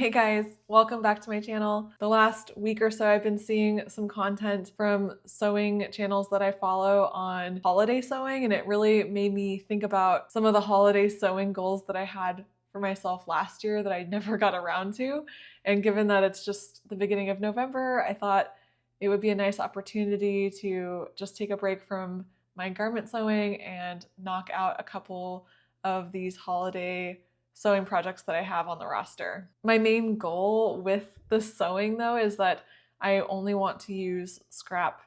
Hey guys, welcome back to my channel. The last week or so I've been seeing some content from sewing channels that I follow on holiday sewing, and it really made me think about some of the holiday sewing goals that I had for myself last year that I never got around to. And given that it's just the beginning of November, I thought it would be a nice opportunity to just take a break from my garment sewing and knock out a couple of these holiday sewing projects that I have on the roster. My main goal with the sewing though is that I only want to use scrap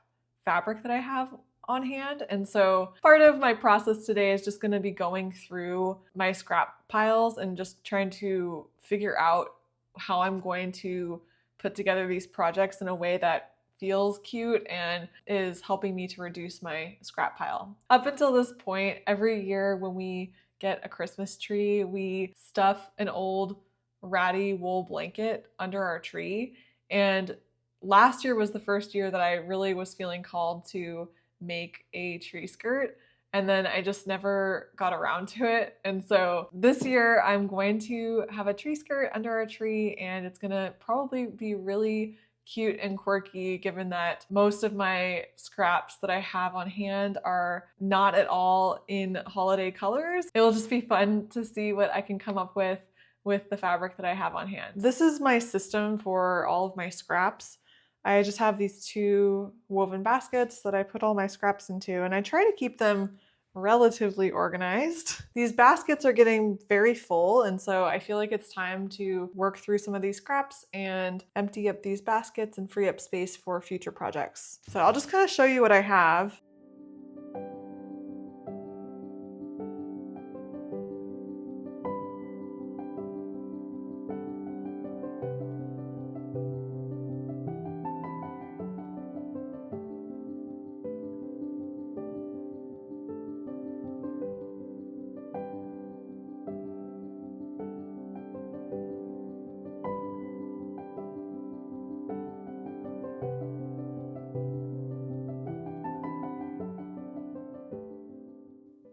fabric that I have on hand. And so part of my process today is just going to be going through my scrap piles and just trying to figure out how I'm going to put together these projects in a way that feels cute and is helping me to reduce my scrap pile. Up until this point, every year when we get a Christmas tree, we stuff an old ratty wool blanket under our tree. And last year was the first year that I really was feeling called to make a tree skirt. And then I just never got around to it. And so this year I'm going to have a tree skirt under our tree, and it's gonna probably be really cute and quirky given that most of my scraps that I have on hand are not at all in holiday colors. It'll just be fun to see what I can come up with the fabric that I have on hand. This is my system for all of my scraps. I just have these two woven baskets that I put all my scraps into, and I try to keep them relatively organized. These baskets are getting very full, and so I feel like it's time to work through some of these scraps and empty up these baskets and free up space for future projects. So I'll just kind of show you what I have.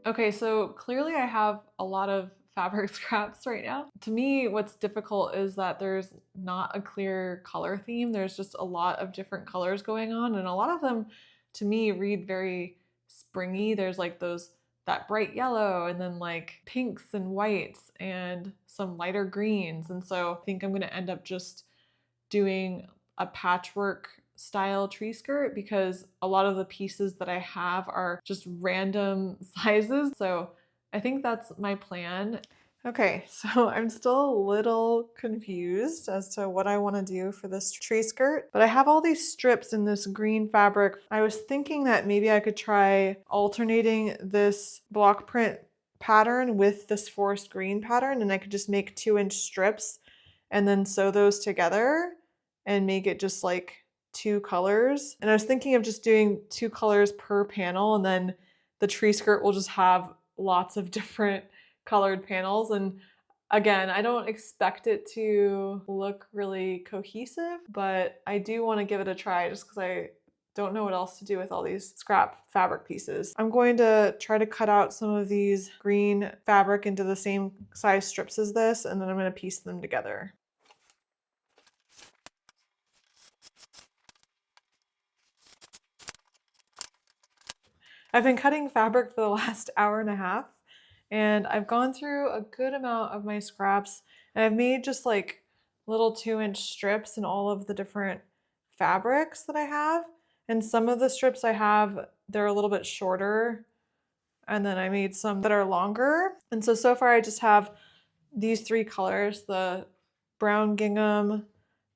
Okay, so clearly I have a lot of fabric scraps right now. To me, what's difficult is that there's not a clear color theme. There's just a lot of different colors going on, and a lot of them to me read very springy. There's like that bright yellow, and then like pinks and whites and some lighter greens. And so I think I'm gonna end up just doing a patchwork style tree skirt because a lot of the pieces that I have are just random sizes. So I think that's my plan. Okay, so I'm still a little confused as to what I want to do for this tree skirt, but I have all these strips in this green fabric. I was thinking that maybe I could try alternating this block print pattern with this forest green pattern, and I could just make 2-inch strips and then sew those together and make it just like 2 colors. And I was thinking of just doing 2 colors per panel, and then the tree skirt will just have lots of different colored panels. And again, I don't expect it to look really cohesive, but I do want to give it a try just because I don't know what else to do with all these scrap fabric pieces. I'm going to try to cut out some of these green fabric into the same size strips as this, and then I'm going to piece them together. I've been cutting fabric for the last hour and a half, and I've gone through a good amount of my scraps, and I've made just like little 2-inch strips in all of the different fabrics that I have. And some of the strips I have, they're a little bit shorter, and then I made some that are longer. And so far I just have these 3 colors, the brown gingham,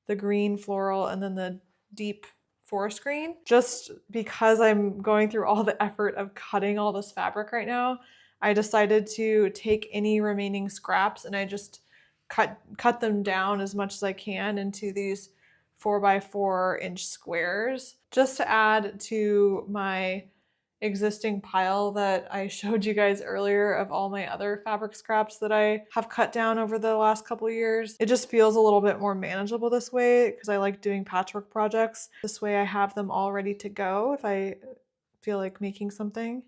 the green floral, and then the deep forest green. Just because I'm going through all the effort of cutting all this fabric right now, I decided to take any remaining scraps and I just cut them down as much as I can into these 4x4-inch squares just to add to my existing pile that I showed you guys earlier of all my other fabric scraps that I have cut down over the last couple years. It just feels a little bit more manageable this way because I like doing patchwork projects. This way I have them all ready to go if I feel like making something.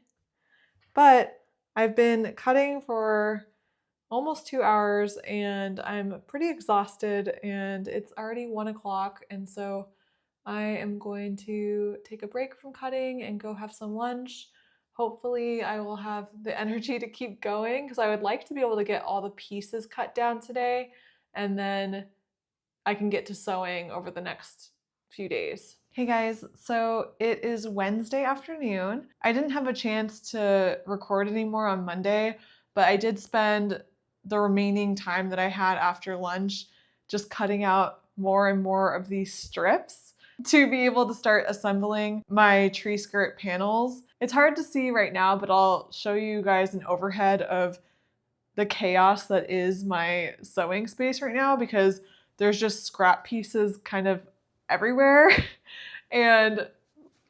But I've been cutting for almost 2 hours and I'm pretty exhausted and it's already 1 o'clock. And so I am going to take a break from cutting and go have some lunch. Hopefully I will have the energy to keep going because I would like to be able to get all the pieces cut down today and then I can get to sewing over the next few days. Hey guys, so it is Wednesday afternoon. I didn't have a chance to record anymore on Monday, but I did spend the remaining time that I had after lunch just cutting out more and more of these strips to be able to start assembling my tree skirt panels. It's hard to see right now, but I'll show you guys an overhead of the chaos that is my sewing space right now because there's just scrap pieces kind of everywhere. And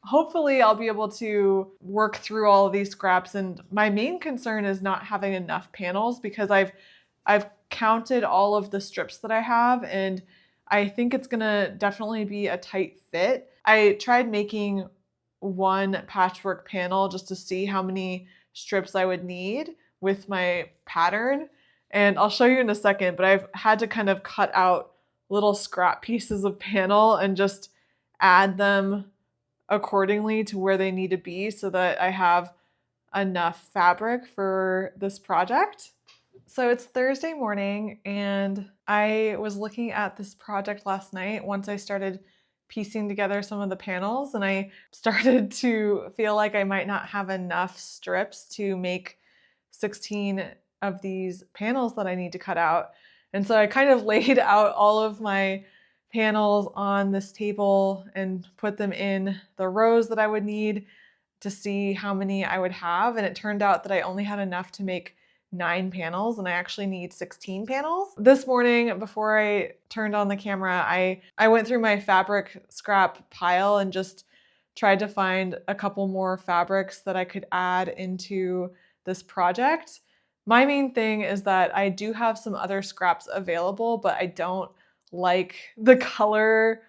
hopefully I'll be able to work through all of these scraps. And my main concern is not having enough panels because I've counted all of the strips that I have and I think it's gonna definitely be a tight fit. I tried making one patchwork panel just to see how many strips I would need with my pattern. And I'll show you in a second, but I've had to kind of cut out little scrap pieces of panel and just add them accordingly to where they need to be so that I have enough fabric for this project. So it's Thursday morning and I was looking at this project last night once I started piecing together some of the panels and I started to feel like I might not have enough strips to make 16 of these panels that I need to cut out. And so I kind of laid out all of my panels on this table and put them in the rows that I would need to see how many I would have. And it turned out that I only had enough to make 9 panels and I actually need 16 panels. This morning, before I turned on the camera, I went through my fabric scrap pile and just tried to find a couple more fabrics that I could add into this project. My main thing is that I do have some other scraps available, but I don't like the color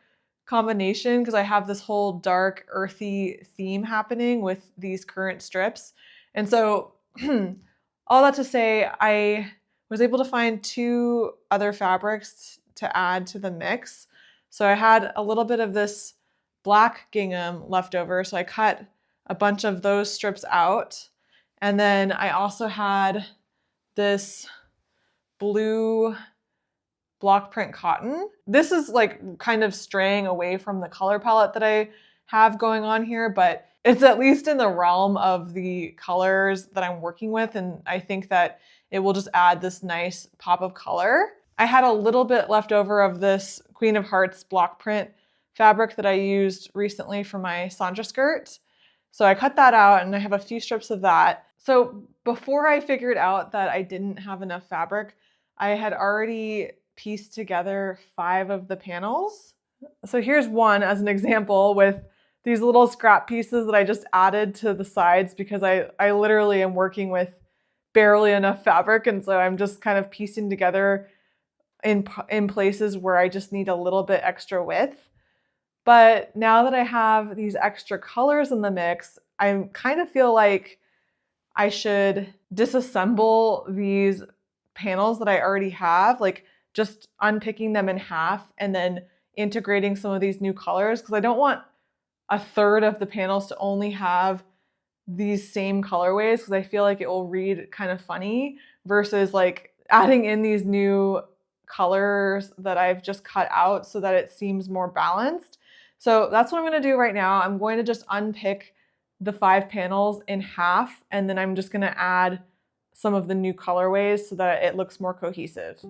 combination because I have this whole dark earthy theme happening with these current strips. And so all that to say, I was able to find 2 other fabrics to add to the mix. So I had a little bit of this black gingham left over, so I cut a bunch of those strips out. And then I also had this blue block print cotton. This is like kind of straying away from the color palette that I have going on here, but it's at least in the realm of the colors that I'm working with. And I think that it will just add this nice pop of color. I had a little bit left over of this Queen of Hearts block print fabric that I used recently for my Sandra skirt. So I cut that out and I have a few strips of that. So before I figured out that I didn't have enough fabric, I had already pieced together 5 of the panels. So here's one as an example with these little scrap pieces that I just added to the sides because I literally am working with barely enough fabric. And so I'm just kind of piecing together in places where I just need a little bit extra width. But now that I have these extra colors in the mix, I kind of feel like I should disassemble these panels that I already have, like just unpicking them in half and then integrating some of these new colors because I don't want a third of the panels to only have these same colorways because I feel like it will read kind of funny versus like adding in these new colors that I've just cut out so that it seems more balanced. So that's what I'm going to do right now. I'm going to just unpick the 5 panels in half and then I'm just going to add some of the new colorways so that it looks more cohesive.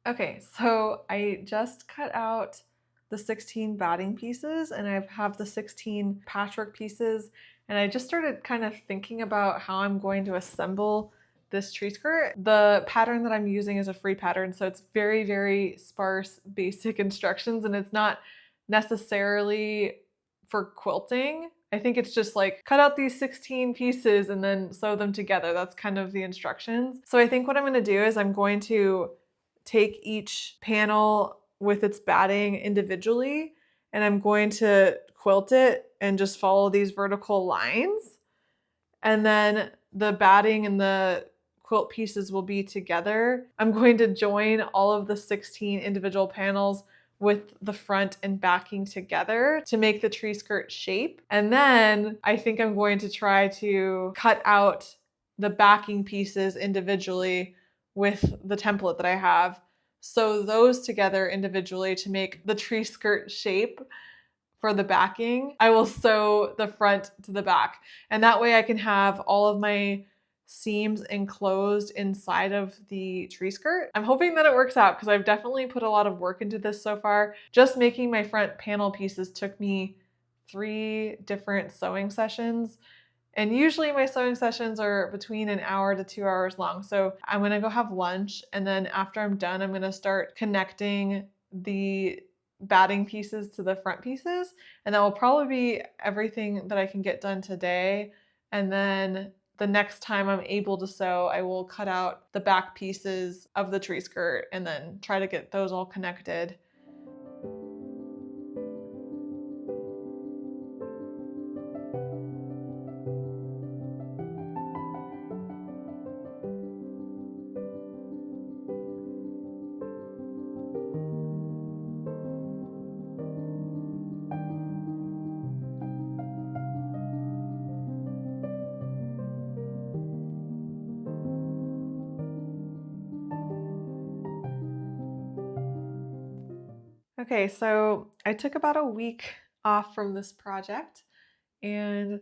Okay, so I just cut out the 16 batting pieces and I have the 16 patchwork pieces, and I just started kind of thinking about how I'm going to assemble this tree skirt. The pattern that I'm using is a free pattern, so it's very, very sparse, basic instructions, and it's not necessarily for quilting. I think it's just like cut out these 16 pieces and then sew them together. That's kind of the instructions. So I think what I'm going to do is I'm going to take each panel with its batting individually, and I'm going to quilt it and just follow these vertical lines. And then the batting and the quilt pieces will be together. I'm going to join all of the 16 individual panels with the front and backing together to make the tree skirt shape. And then I think I'm going to try to cut out the backing pieces individually with the template that I have. Sew those together individually to make the tree skirt shape. For the backing, I will sew the front to the back. And that way I can have all of my seams enclosed inside of the tree skirt. I'm hoping that it works out because I've definitely put a lot of work into this so far. Just making my front panel pieces took me 3 different sewing sessions. And usually my sewing sessions are between an hour to 2 hours long. So I'm gonna go have lunch, and then after I'm done, I'm gonna start connecting the batting pieces to the front pieces. And that will probably be everything that I can get done today. And then the next time I'm able to sew, I will cut out the back pieces of the tree skirt and then try to get those all connected. Okay, so I took about a week off from this project, and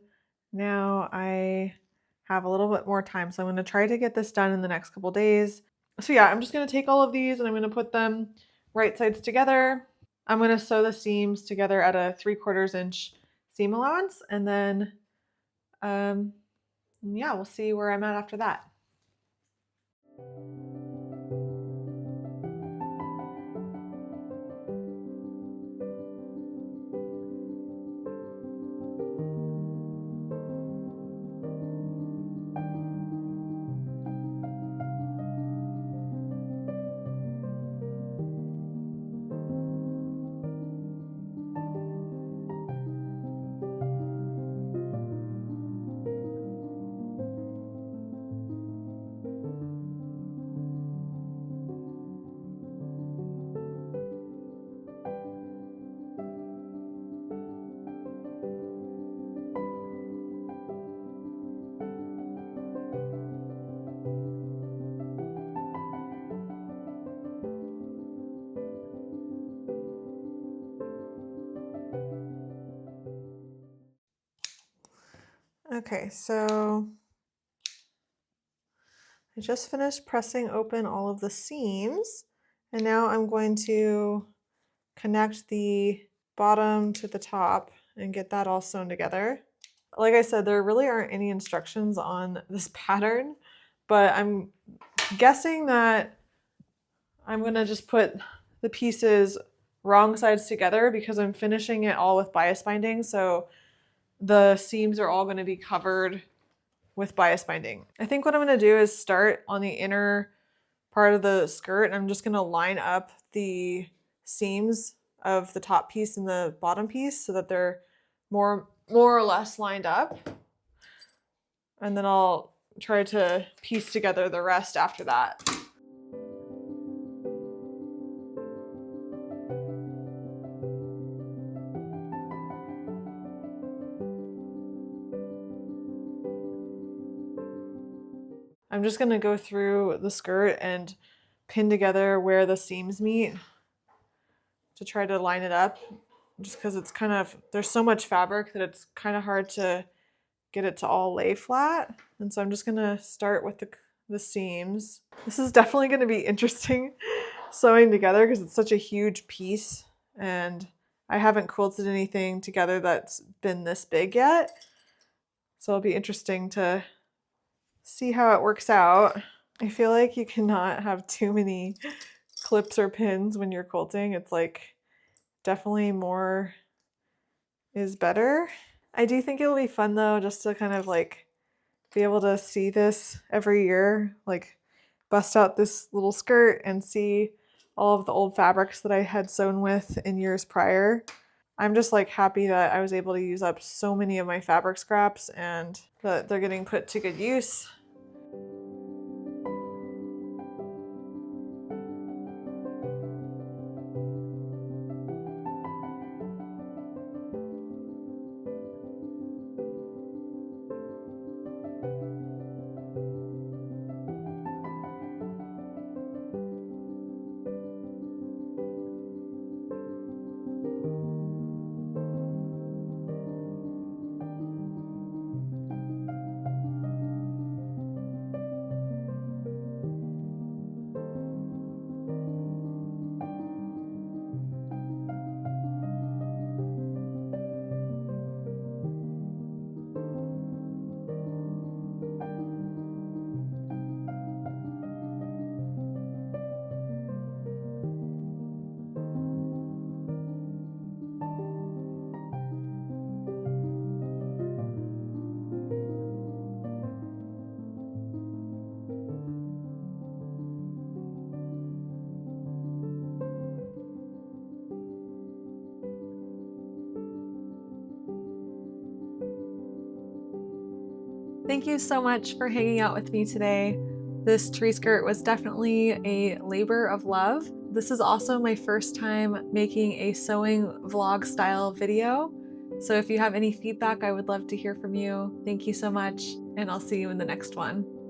now I have a little bit more time. So I'm going to try to get this done in the next couple days. So yeah, I'm just going to take all of these and I'm going to put them right sides together. I'm going to sew the seams together at a 3/4 inch seam allowance, and then yeah, we'll see where I'm at after that. Okay, so I just finished pressing open all of the seams, and now I'm going to connect the bottom to the top and get that all sewn together. Like I said, there really aren't any instructions on this pattern, but I'm guessing that I'm gonna just put the pieces wrong sides together because I'm finishing it all with bias binding, so the seams are all gonna be covered with bias binding. I think what I'm gonna do is start on the inner part of the skirt, and I'm just gonna line up the seams of the top piece and the bottom piece so that they're more or less lined up. And then I'll try to piece together the rest after that. I'm just gonna go through the skirt and pin together where the seams meet to try to line it up, just because it's kind of, there's so much fabric that it's kind of hard to get it to all lay flat. And so I'm just gonna start with the seams. This is definitely gonna be interesting sewing together because it's such a huge piece, and I haven't quilted anything together that's been this big yet. So it'll be interesting to see how it works out. I feel like you cannot have too many clips or pins when you're quilting. It's like definitely more is better. I do think it'll be fun though, just to kind of like be able to see this every year, like bust out this little skirt and see all of the old fabrics that I had sewn with in years prior. I'm just like happy that I was able to use up so many of my fabric scraps and that they're getting put to good use. Thank you so much for hanging out with me today. This tree skirt was definitely a labor of love. This is also my first time making a sewing vlog style video. So if you have any feedback, I would love to hear from you. Thank you so much, and I'll see you in the next one.